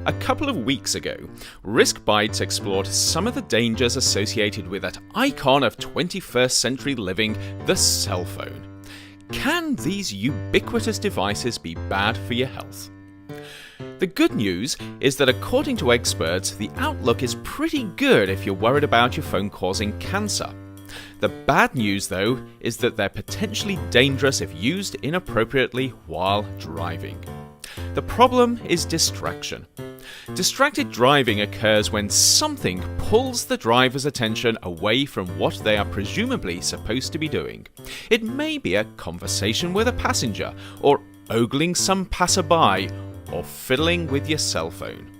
A couple of weeks ago, Risk Bytes explored some of the dangers associated with that icon of 21st century living, the cell phone. Can these ubiquitous devices be bad for your health? The good news is that according to experts, the outlook is pretty good if you're worried about your phone causing cancer. The bad news, though, is that they're potentially dangerous if used inappropriately while driving. The problem is distraction. Distracted driving occurs when something pulls the driver's attention away from what they are presumably supposed to be doing. It may be a conversation with a passenger, or ogling some passerby, or fiddling with your cell phone.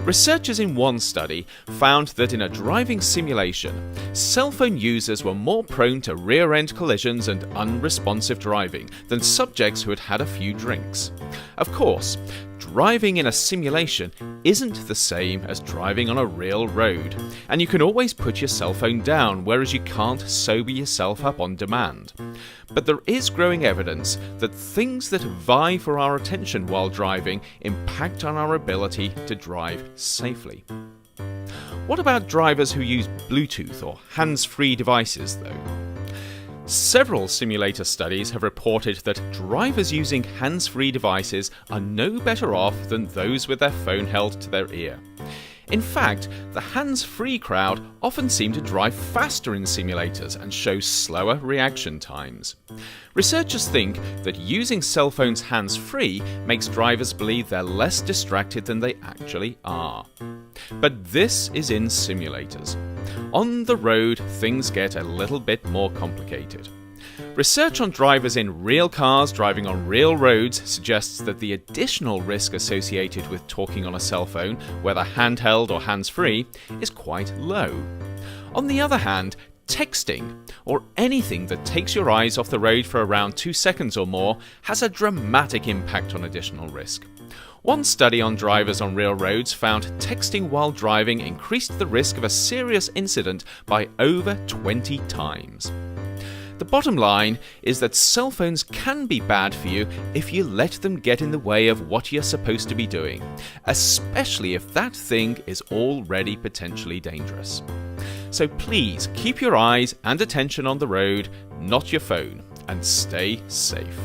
Researchers in one study found that in a driving simulation, cell phone users were more prone to rear-end collisions and unresponsive driving than subjects who had had a few drinks. Of course, driving in a simulation isn't the same as driving on a real road, and you can always put your cell phone down, whereas you can't sober yourself up on demand. But there is growing evidence that things that vie for our attention while driving impact on our ability to drive safely. What about drivers who use Bluetooth or hands-free devices, though? Several simulator studies have reported that drivers using hands-free devices are no better off than those with their phone held to their ear. In fact, the hands-free crowd often seem to drive faster in simulators and show slower reaction times. Researchers think that using cell phones hands-free makes drivers believe they're less distracted than they actually are. But this is in simulators. On the road, things get a little bit more complicated. Research on drivers in real cars driving on real roads suggests that the additional risk associated with talking on a cell phone, whether handheld or hands-free, is quite low. On the other hand, texting, or anything that takes your eyes off the road for around 2 seconds or more, has a dramatic impact on additional risk. One study on drivers on real roads found texting while driving increased the risk of a serious incident by over 20 times. The bottom line is that cell phones can be bad for you if you let them get in the way of what you're supposed to be doing, especially if that thing is already potentially dangerous. So please keep your eyes and attention on the road, not your phone, and stay safe.